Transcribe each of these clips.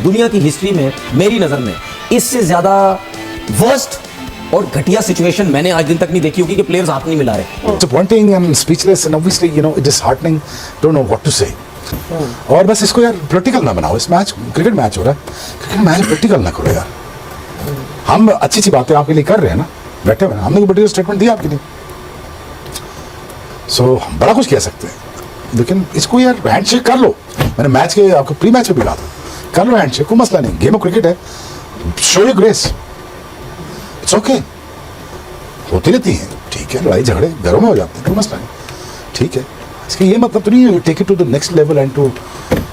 दुनिया की हिस्ट्री में मेरी नजर में इससे ज्यादा वर्स्ट और घटिया सिचुएशन मैंने आज दिन तक नहीं देखी होगी कि प्लेयर्स हाथ नहीं मिला रहे। Disappointing and speechless and obviously it is heartening, don't know what to say। और बस इसको यार प्रैक्टिकल ना बनाओ, इस मैच क्रिकेट मैच हो रहा है, क्रिकेट मैच प्रैक्टिकल ना करो यार। हम अच्छी बातें आपके लिए कर रहे हैं ना, बैठे हुए हमने कोई प्रैक्टिकल स्टेटमेंट दिया आपके लिए, सो बड़ा कुछ कह सकते हैं, लेकिन इसको यार हैंडशेक कर लो। मैंने मैच के आपको प्री मैच में भी कहा था, कर लो हैंडशेक, कोई मसला नहीं, गेम ऑफ क्रिकेट है, show your grace, it's okay, होती रहती है, ठीक है, लड़ाई झगड़े घरों में हो जाते हैं, कोई मसला नहीं, ठीक है। इसका ये मतलब तो नहीं take it to the next level and to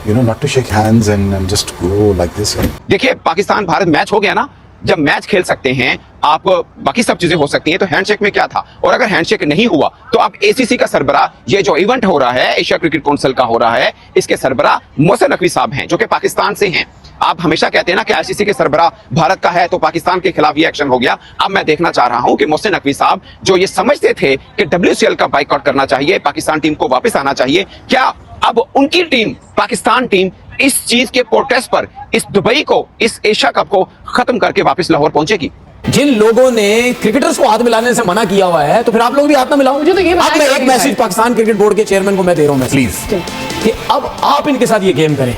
not to shake hands and just go like this. देखिए, पाकिस्तान भारत मैच हो गया ना, जब मैच खेल सकते हैं आप, बाकी सब चीजें हो सकती हैं, तो हैंडशेक में क्या था? और अगर हैंडशेक नहीं हुआ तो आप एसीसी का सरबरा, ये जो इवेंट हो रहा है एशिया क्रिकेट काउंसिल का हो रहा है, इसके सरबरा मोहसिन नकवी साहब हैं जो कि पाकिस्तान से हैं। आप हमेशा कहते हैं ना कि आईसीसी के सरबरा भारत का है तो पाकिस्तान के खिलाफ ये एक्शन हो गया। अब मैं देखना चाह रहा हूं कि मोहसिन नकवी साहब जो ये समझते थे कि WCL का बाइकआउट करना चाहिए, पाकिस्तान टीम को वापस आना चाहिए, क्या अब उनकी टीम, पाकिस्तान टीम इस चीज के प्रोटेस्ट पर इस दुबई को, इस एशिया कप को खत्म करके वापस लाहौर पहुंचेगी? जिन लोगों ने क्रिकेटर्स को हाथ मिलाने से मना किया हुआ है, तो फिर आप लोग भी हाथ ना मिलाओ। मुझे तो ये अब मैं एक मैसेज पाकिस्तान क्रिकेट बोर्ड के चेयरमैन को मैं दे रहा हूं, प्लीज, कि अब आप इनके साथ ये गेम करें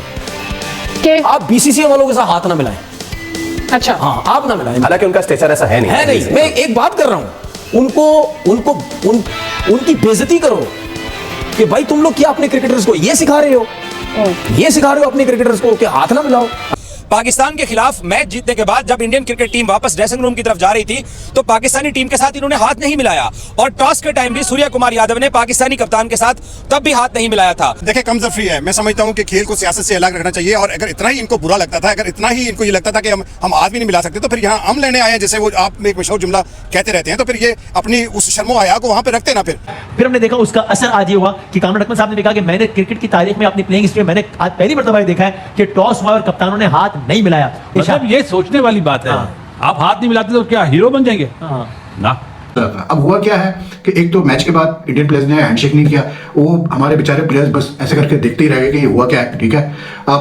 कि आप बीसीसीआई वालों के साथ हाथ ना मिलाएं। अच्छा, हाँ, आप ना मिलाएं। हालांकि उनका स्टेचर ऐसा है नहीं। मैं एक बात कर रहा हूं, उनकी बेइज्जती करो कि भाई तुम लोग क्या अपने क्रिकेटर्स को ये सिखा रहे हो, अपने क्रिकेटर्स को कि हाथ ना मिलाओ। पाकिस्तान के खिलाफ मैच जीतने के बाद जब इंडियन क्रिकेट टीम वापस ड्रेसिंग रूम की तरफ जा रही थी तो पाकिस्तानी टीम के साथ इन्होंने हाथ नहीं मिलाया, और टॉस के टाइम भी सूर्य कुमार यादव ने पाकिस्तानी कप्तान के साथ तब भी हाथ नहीं मिलाया था। देखिए, कम जफरी है, मैं समझता हूं कि खेल को सियासत से अलग रखना चाहिए, और अगर इतना ही इनको बुरा लगता था, अगर इतना ही इनको ये लगता था कि हम हाथ भी नहीं मिला सकते, तो फिर यहाँ हम लेने आए हैं, जैसे वो आप एक मशहूर जुमला कहते रहते हैं, तो फिर ये अपनी उस शर्मो हया को वहां पे रखते ना। फिर हमने देखा उसका असर आज ये हुआ कि कामरान अकमल साहब ने कहा कि मैंने क्रिकेट की तारीख में अपनी प्लेइंग हिस्ट्री में मैंने आज पहली मर्तबा देखा है कि टॉस हुआ और कप्तानों ने हाथ नहीं मिलाया। मतलब ये सोचने वाली बात है। आप हाथ नहीं मिलाते तो क्या हीरो बन जाएंगे? ना। अब हुआ क्या है कि एक तो मैच के बाद इंडियन प्लेयर्स ने हैंडशेक नहीं किया, वो हमारे बेचारे प्लेयर्स बस ऐसे करके देखते ही रह गए कि ये हुआ क्या है, ठीक है।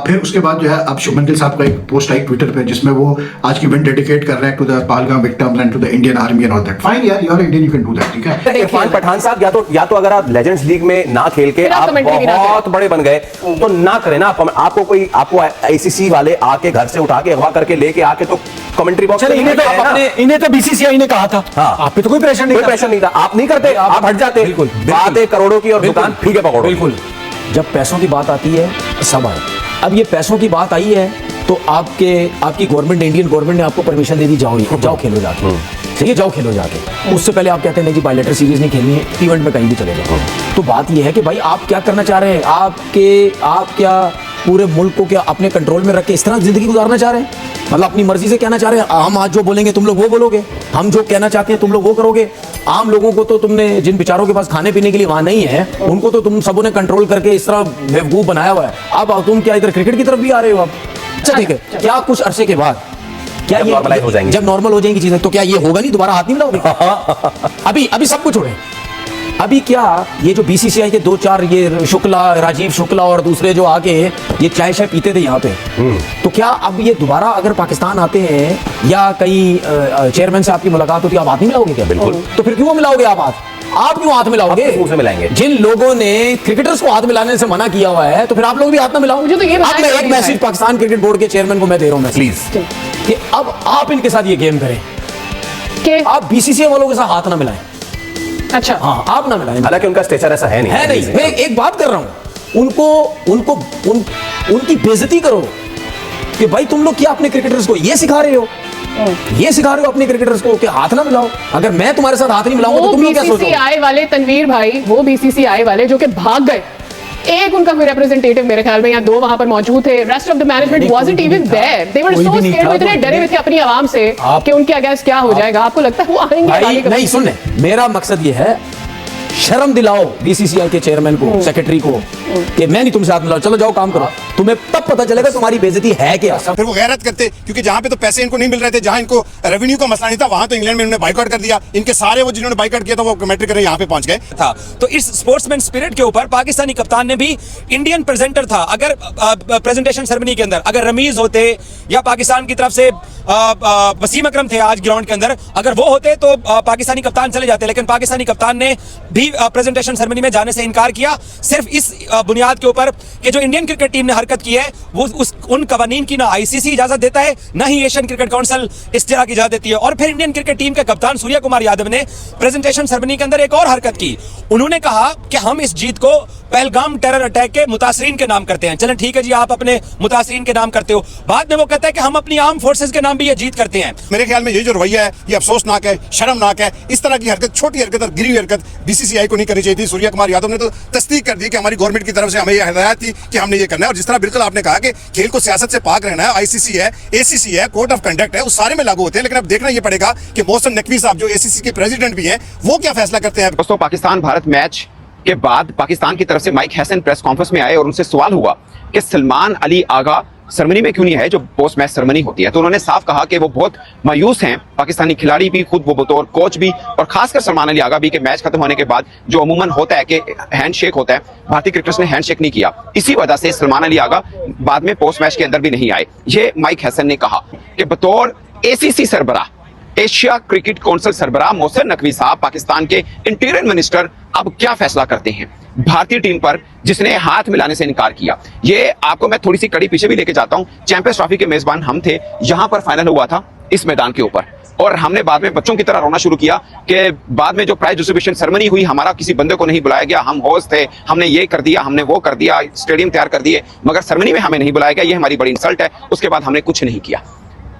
फिर उसके बाद जो है अब शुभमन गिल साहब का एक पोस्ट आई ट्विटर पे जिसमें वो आज की विन डेडिकेट कर रहे हैं to the Pahalgam victims and to the Indian army and all that. Fine यार, you are Indian, you can do that, ठीक है। इरफान पठान साहब, या तो अगर आप लेजेंड्स लीग में ना खेल के आप बहुत बड़े बन गए तो ना करें ना। आपको आईसीसी वाले आके घर से उठा के अगवा करके लेके आके तो कमेंट्री बॉक्स में इन्हें तो बीसीसीआई ने कहा था, आप पे तो कोई प्रेशर नहीं था, आप नहीं करते, आप हट जाते। बात है करोड़ों की और दुकान ठीक है पकड़ो। बिल्कुल, जब पैसों की बात आती है सब आए। अब ये पैसों की बात आई है तो आपकी गवर्नमेंट, इंडियन गवर्नमेंट ने आपको परमिशन दे दी, जाओ खेलो जाके, ठीक है, जाओ खेलो जाके। उससे पहले आप कहते हैं नहीं जी बायलैटरल सीरीज नहीं खेलनी है, इवेंट में कहीं भी चले जाओ। तो बात ये है कि भाई आप क्या करना चाह रहे हैं, आप क्या पूरे मुल्क को क्या अपने कंट्रोल में रख के इस तरह जिंदगी गुजारना चाह रहे हैं? मतलब अपनी मर्जी से कहना चाह रहे हैं, हम आज जो बोलेंगे तुम लोग वो बोलोगे, हम जो कहना चाहते हैं तुम लोग वो करोगे। आम लोगों को तो तुमने, जिन बेचारों के पास खाने पीने के लिए वहां नहीं है, उनको तो तुम सबों ने कंट्रोल करके इस तरह बेवकूफ बनाया हुआ है। अब तुम क्या इधर क्रिकेट की तरफ भी आ रहे हो? अब अच्छा ठीक है, क्या कुछ अरसे के बाद क्या ये जब नॉर्मल हो जाएंगी चीजें तो क्या ये होगा नहीं, दोबारा हाथ नहीं मिलाओगे? अभी सब कुछ हो रहे हैं। अभी क्या ये जो बीसीसीआई के 2-4 ये शुक्ला, राजीव शुक्ला और दूसरे जो आके ये चाय पीते थे यहाँ पे, तो क्या अब ये दोबारा अगर पाकिस्तान आते हैं या कहीं चेयरमैन से आपकी मुलाकात होती है, आप हाथ नहीं मिलाओगे क्या? बिल्कुल। तो फिर क्यों मिलाओगे आप क्यों हाथ मिलाओगे? मुंह से मिलाएंगे। जिन लोगों ने क्रिकेटर्स को हाथ मिलाने से मना किया हुआ है, तो फिर आप लोग भी हाथ ना मिलाओ। मुझे तो ये अब मैं एक मैसेज पाकिस्तान क्रिकेट बोर्ड के चेयरमैन को मैं दे रहा हूं, प्लीज, कि अब आप इनके साथ ये गेम करें कि आप बीसीसीआई वालों के साथ हाथ ना मिलाएं। अच्छा, हाँ, आप ना मिलाएं। हालांकि उनका स्टेचर ऐसा है नहीं। मैं एक बात कर रहा हूं, उनकी बेइज्जती करो कि भाई तुम लोग क्या अपने क्रिकेटर्स को ये सिखा रहे हो, अपने क्रिकेटर्स को कि हाथ ना मिलाओ। अगर मैं तुम्हारे साथ हाथ नहीं मिलाऊंगा तो तुम लोग क्या सोचोगे? बीसीसीआई वाले तनवीर भाई, वो बीसीसीआई वाले जो कि भाग गए, एक उनका कोई रिप्रेजेंटेटिव मेरे ख्याल में या 2 वहां पर मौजूद थे, rest of the management wasn't even there, they were so scared, वो इतने डरे हुए थे अपनी आवाम से कि उनके अगेंस्ट क्या हो जाएगा। आपको लगता है वो आएंगे? नहीं, सुन, मेरा मकसद ये है शर्म दिलाओ बीसीसीआई के चेयरमैन को, सेक्रेटरी को, कि मैं नहीं तुमसे हाथ मिलाऊं, चलो जाओ काम करो। तुम्हें तब पता चलेगा तुम्हारी बेइज्जती है क्या। फिर वो गैरत करते, क्योंकि जहां पे तो पैसे इनको नहीं मिल रहे थे, जहां इनको रेवेन्यू का मसला नहीं था, वहां तो इंग्लैंड में इन्होंने बाइकआउट कर दिया। इनके सारे वो जिन्होंने बाइकआउट किया था वो कमेंट्री करे यहाँ पे पहुंच गए था। तो इस स्पोर्ट्समैन स्पिरिट के ऊपर पाकिस्तानी कप्तान ने भी, इंडियन प्रेजेंटर था, अगर प्रेजेंटेशन सेरेमनी के अंदर अगर रमीज होते या पाकिस्तान की तरफ से वसीम अकरम थे आज ग्राउंड के अंदर, अगर वो होते तो पाकिस्तानी कप्तान चले जाते, लेकिन पाकिस्तानी कप्तान ने भी प्रेजेंटेशन सेरेमनी में जाने से इनकार किया, सिर्फ इस बुनियाद के ऊपर कि जो इंडियन क्रिकेट टीम ने हरकत की है वो उन कवानीन की ना आईसीसी इजाजत देता है, ना ही एशियन क्रिकेट काउंसिल इस तरह की इजाजत देती है। और फिर इंडियन क्रिकेट टीम के कप्तान सूर्य कुमार यादव ने प्रेजेंटेशन सेरेमनी के अंदर एक और हरकत की। उन्होंने कहा कि हम इस जीत को पहलगाम टेरर अटैक के मुतासरीन के नाम करते हैं। चलें ठीक है जी, आप अपने मुतासरीन के नाम करते हो, बाद में वो कहता है कि हम अपनी आर्म फोर्सेस के नाम भी ये जीत करते हैं। मेरे ख्याल में ये जो रवैया है ये अफसोसनाक है, शर्मनाक है। इस तरह की हरकत, छोटी हरकत और गिरी हुई हरकत बीसीसीआई को नहीं करनी चाहिए थी। सूर्य कुमार यादव ने तो तस्दीक कर दी कि हमारी गवर्नमेंट की तरफ से हमें ये हिदायत थी कि हमने ये करना है। और जिस तरह बिल्कुल आपने कहा कि खेल को सियासत से पाक रहना है, आईसीसी है, एसीसी है, कोड ऑफ कंडक्ट है, उस सारे में लागू होते हैं। लेकिन अब देखना ये पड़ेगा कि मोहसिन नकवी साहब जो एसीसी के प्रेसिडेंट भी हैं वो क्या फैसला करते हैं। दोस्तों, पाकिस्तान भारत मैच के बाद पाकिस्तान की तरफ से माइक हैसन प्रेस कॉन्फ्रेंस में आए और उनसे सवाल हुआ कि सलमान अली आगा सेरेमनी में क्यों नहीं है जो पोस्ट मैच सेरेमनी होती है। तो उन्होंने साफ कहा कि वो बहुत मायूस हैं, पाकिस्तानी खिलाड़ी भी, खुद वो बतौर कोच भी, और खासकर सलमान अली आगा भी, कि मैच खत्म होने के बाद जो अमूमन होता है कि हैंडशेक होता है, भारतीय क्रिकेटर्स ने हैंडशेक नहीं किया। इसी वजह से सलमान अली आगा बाद में पोस्ट मैच के अंदर भी नहीं आए। ये माइक हैसन ने कहा कि बतौर एसीसी सरबराह, एशिया क्रिकेट काउंसिल सरबराह मोहसिन नकवी साहब पाकिस्तान के इंटीरियर मिनिस्टर अब क्या फैसला करते हैं भारतीय टीम पर जिसने हाथ मिलाने से इनकार किया। ये आपको मैं थोड़ी सी कड़ी पीछे भी लेके जाता हूं। चैंपियंस ट्रॉफी के मेजबान हम थे, यहां पर फाइनल हुआ था इस मैदान के ऊपर, और हमने बाद में बच्चों की तरह रोना शुरू किया कि बाद में जो प्राइज डिस्ट्रीब्यूशन सेरेमनी हुई हमारा किसी बंदे को नहीं बुलाया गया, हम होस्ट थे, हमने ये कर दिया, हमने वो कर दिया, स्टेडियम तैयार कर दिए, मगर सेरेमनी में हमें नहीं बुलाया गया, ये हमारी बड़ी इंसल्ट है। उसके बाद हमने कुछ नहीं किया,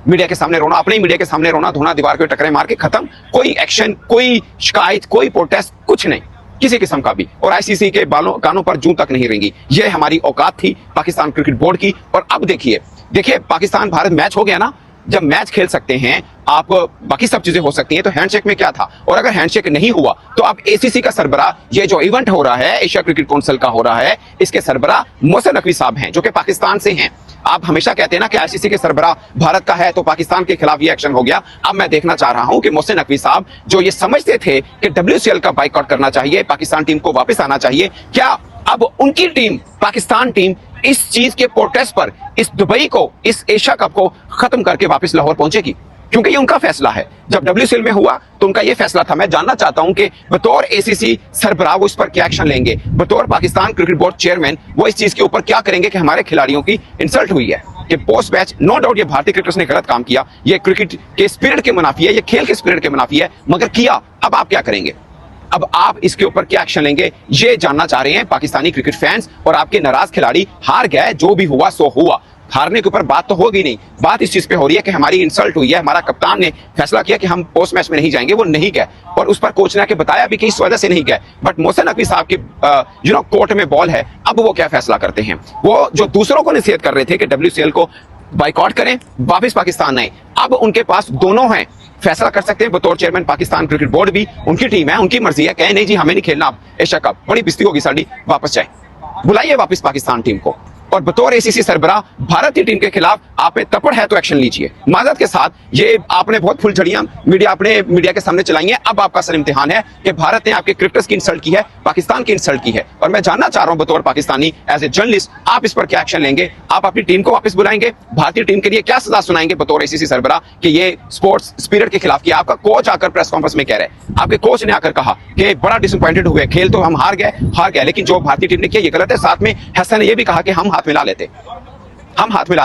मीडिया के सामने रोना, अपने मीडिया के सामने रोना धोना, दीवार को टकरे मार के खत्म। कोई एक्शन, कोई शिकायत, कोई प्रोटेस्ट, कुछ नहीं किसी किस्म का भी, और आईसीसी के कानों पर जूं तक नहीं रेंगी। ये हमारी औकात थी पाकिस्तान क्रिकेट बोर्ड की। और अब देखिए पाकिस्तान भारत मैच हो गया ना, जब मैच खेल सकते हैं आप, बाकी सब चीजें हो सकती हैं, तो हैंडशेक में क्या था। और अगर हैंडशेक नहीं हुआ तो अब एसीसी का सरबराह, ये जो इवेंट हो रहा है एशिया क्रिकेट काउंसिल का हो रहा है, इसके सरबराह मोहसिन नकवी साहब हैं जो कि पाकिस्तान से हैं। आप हमेशा कहते हैं ना कि आईसीसी के सरबराह भारत का है तो पाकिस्तान के खिलाफ ये एक्शन हो गया। अब मैं देखना चाह रहा हूं कि मोहसिन नकवी साहब जो ये समझते थे कि WCL का बाइकआउट करना चाहिए, पाकिस्तान टीम को वापस आना चाहिए, क्या अब उनकी टीम, पाकिस्तान टीम, इस चीज के प्रोटेस्ट पर इस दुबई को, इस एशिया कप को खत्म करके वापस लाहौर पहुंचेगी? क्योंकि ये उनका फैसला है। जब WCL में हुआ तो उनका ये फैसला था। मैं जानना चाहता हूं कि बतौर एसीसी सरबराह वो इस पर क्या एक्शन लेंगे, बतौर पाकिस्तान क्रिकेट बोर्ड चेयरमैन वो इस चीज के ऊपर क्या करेंगे कि हमारे खिलाड़ियों की इंसल्ट हुई है। कि पोस्ट मैच नो डाउट ये भारतीय क्रिकेटर्स ने गलत काम किया, ये क्रिकेट के स्पिरिट के मुनाफी है, ये खेल के स्पिरिट के मुनाफी है, मगर किया। अब आप क्या करेंगे, अब आप इसके ऊपर क्या एक्शन लेंगे, ये जानना चाह रहे हैं पाकिस्तानी क्रिकेट फैंस। और आपके नाराज खिलाड़ी हार गए, जो भी हुआ सो हुआ, हारने के ऊपर बात तो होगी नहीं, बात इस चीज पे हो रही है कि हमारी इंसल्ट हुई है, हमारा कप्तान ने फैसला किया कि हम पोस्ट मैच में नहीं जाएंगे, वो नहीं गए, और उस पर कोच ने आके बताया भी कि इस वजह से नहीं गए। बट मोहसिन नकवी साहब के कोर्ट में बॉल है, अब वो क्या फैसला करते हैं। वो जो दूसरों को नसीहत कर रहे थे कि WCL को बाइकआउट करें, वापस पाकिस्तान आए, अब उनके पास दोनों हैं, फैसला कर सकते हैं। बतौर चेयरमैन पाकिस्तान क्रिकेट बोर्ड भी, उनकी टीम है, उनकी मर्जी है, कहे नहीं जी हमें नहीं खेलना अब एशिया कप, बड़ी बेइज्जती होगी साड़ी, वापस जाए, बुलाइए वापस पाकिस्तान टीम को। और बतौर एसीसी सरबराह भारतीय टीम के खिलाफ आप में तपड़ है तो एक्शन लीजिए। माजरत के साथ, ये आपने बहुत फुलझड़ियां मीडिया के सामने चलाई हैं। अब आपका सर इम्तिहान है कि भारत ने आपके क्रिकेटर्स की इंसल्ट की है, पाकिस्तान की इंसल्ट की है, और मैं जानना चाह रहा हूं बतौर पाकिस्तानी एज ए जर्नलिस्ट आप इस पर क्या एक्शन लेंगे। आप अपनी टीम को वापस बुलाएंगे, भारतीय टीम के लिए क्या सजा सुनाएंगे बतौर एसीसी सरबराह कि ये स्पोर्ट्स स्पिरिट के खिलाफ किया। आपका कोच आकर प्रेस कॉन्फ्रेंस में कह रहे हैं, आपके कोच ने आकर कहा कि बड़ा डिसअपॉइंटेड हुए, खेल तो हम हार गए, लेकिन जो भारतीय टीम ने किया ये गलत है। साथ में हसन ने यह भी कहा कि हम हाथ मिला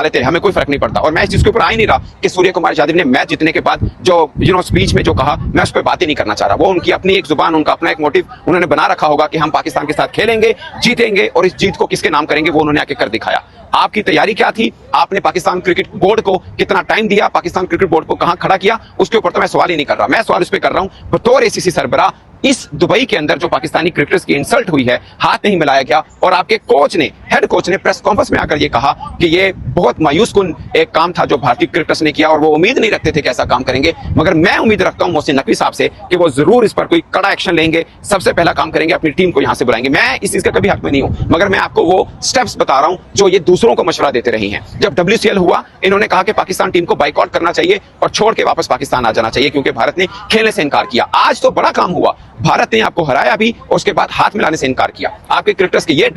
लेते, हमें कोई फर्क नहीं पड़ता। और मैं इस चीज के ऊपर आ ही नहीं रहा कि सूर्य कुमार यादव ने मैच जीतने के बाद जो स्पीच में जो कहा, मैं उस पर बात ही नहीं करना चाह रहा। वो उनकी अपनी एक जुबान, उनका अपना एक मोटिव उन्होंने बना रखा होगा कि हम पाकिस्तान के साथ खेलेंगे, जीतेंगे, और इस जीत को किसके नाम करेंगे वो उन्होंने आके कर दिखाया। आपकी तैयारी क्या थी, आपने पाकिस्तान क्रिकेट बोर्ड को कितना टाइम दिया, पाकिस्तान क्रिकेट बोर्ड को कहां खड़ा किया, उसके ऊपर तो मैं सवाल ही नहीं कर रहा। मैं सवाल इस पे कर रहा हूं बतौर एसीसी सरबराह इस दुबई के अंदर जो पाकिस्तानी क्रिकेटर्स की इंसल्ट हुई है, हाथ नहीं मिलाया गया, और आपके कोच ने, हेड कोच ने प्रेस कॉन्फ्रेंस में आकर ये कहा कि ये बहुत मायूस कुन एक काम था जो भारतीय क्रिकेटर्स ने किया और वो उम्मीद नहीं रखते थे कि ऐसा काम करेंगे। मगर मैं उम्मीद रखता हूं मोहसिन नकवी साहब से कि वो जरूर इस पर कोई कड़ा एक्शन लेंगे, सबसे पहला काम करेंगे, अपनी टीम को यहां से बुलाएंगे। मैं इस चीज का कभी हक में नहीं हूं, मगर मैं आपको वो स्टेप्स बता रहा हूं जो ये दूसरों को मशवरा देते रही हैं। जब WCL हुआ, इन्होंने कहा कि पाकिस्तान टीम को बाइकआउट करना चाहिए और छोड़ के वापस पाकिस्तान आ जाना चाहिए, क्योंकि भारत ने खेलने से इनकार किया। आज तो बड़ा काम हुआ, भारत ने आपको हराया भी और उसके बाद हाथ मिलाने से इनकार किया। आपके क्रिकेटर्स के ये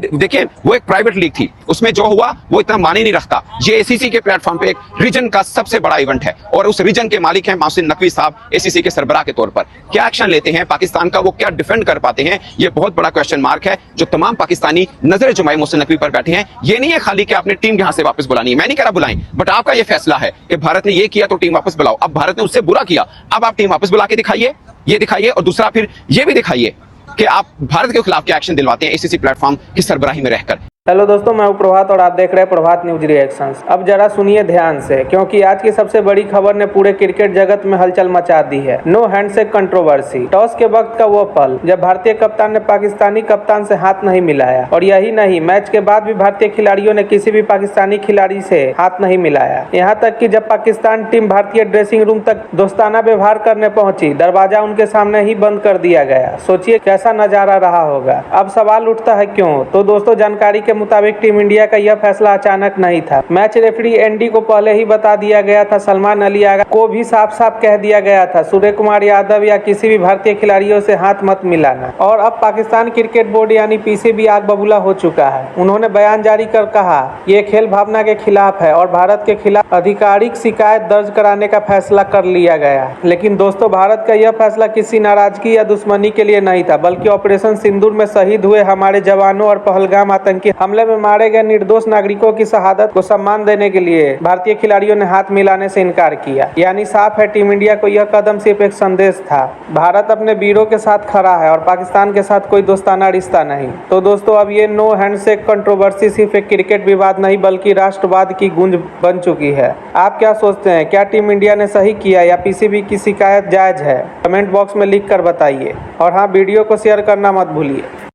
देखिए, वो एक प्राइवेट लीग थी, उसमें जो हुआ वो इतना माने नहीं रखता। ये ACC के प्लेटफॉर्म पे एक रीजन का सबसे बड़ा इवेंट है और उस रीजन के मालिक हैं मोहसिन नकवी साहब, ACC के सरबराह के तौर पर। क्या एक्शन लेते हैं पाकिस्तान का, वो क्या डिफेंड कर पाते हैं, ये बहुत बड़ा क्वेश्चन मार्क है जो तमाम पाकिस्तानी नजर जुमाई मोहसिन नकवी पर बैठे हैं। ये नहीं है खाली कि आपने टीम यहां से वापस बुलानी है, मैं नहीं कह रहा बुलाएं, बट आपका ये फैसला है कि भारत ने ये किया तो टीम वापस बुलाओ। अब भारत ने उससे बुरा किया, अब आप टीम वापस बुला के दिखाइए, ये दिखाइए, और दूसरा फिर ये भी दिखाइए कि आप भारत के खिलाफ क्या एक्शन दिलवाते हैं ACC प्लेटफॉर्म की सरबराही में रहकर। हेलो दोस्तों, मैं हूं प्रभात और आप देख रहे हैं प्रभात न्यूज रिएक्शंस। अब जरा सुनिए ध्यान से, क्योंकि आज की सबसे बड़ी खबर ने पूरे क्रिकेट जगत में हलचल मचा दी है। No handshake controversy. टॉस के वक्त का वो पल जब भारतीय कप्तान ने पाकिस्तानी कप्तान से हाथ नहीं मिलाया, और यही नहीं, मैच के बाद भी भारतीय खिलाड़ियों ने किसी भी पाकिस्तानी खिलाड़ी से हाथ नहीं मिलाया। यहाँ तक कि जब पाकिस्तान टीम भारतीय ड्रेसिंग रूम तक दोस्ताना व्यवहार करने पहुंची, दरवाजा उनके सामने ही बंद कर दिया गया। सोचिए कैसा नजारा रहा होगा। अब सवाल उठता है क्यों? तो दोस्तों, जानकारी के मुताबिक टीम इंडिया का यह फैसला अचानक नहीं था। मैच रेफरी एनडी को पहले ही बता दिया गया था। सलमान अली आगा को भी साफ साफ कह दिया गया था, सूर्य कुमार यादव या किसी भी भारतीय खिलाड़ियों से हाथ मत मिलाना। और अब पाकिस्तान क्रिकेट बोर्ड यानी PCB आग बबूला हो चुका है। उन्होंने बयान जारी कर कहा, ये खेल भावना के खिलाफ है और भारत के खिलाफ आधिकारिक शिकायत दर्ज कराने का फैसला कर लिया गया। लेकिन दोस्तों, भारत का यह फैसला किसी नाराजगी या दुश्मनी के लिए नहीं था, बल्कि ऑपरेशन सिंदूर में शहीद हुए हमारे जवानों और पहलगाम आतंकी हमले में मारे गए निर्दोष नागरिकों की शहादत को सम्मान देने के लिए भारतीय खिलाड़ियों ने हाथ मिलाने से इनकार किया। यानी साफ है, टीम इंडिया को यह कदम सिर्फ एक संदेश था, भारत अपने वीरों के साथ खड़ा है और पाकिस्तान के साथ कोई दोस्ताना रिश्ता नहीं। तो दोस्तों, अब ये नो हैंडशेक कंट्रोवर्सी सिर्फ एक क्रिकेट विवाद नहीं बल्कि राष्ट्रवाद की गूंज बन चुकी है। आप क्या सोचते हैं? क्या टीम इंडिया ने सही किया या PCB की शिकायत जायज है? कमेंट बॉक्स में लिख कर बताइए और हाँ, वीडियो को शेयर करना मत भूलिए।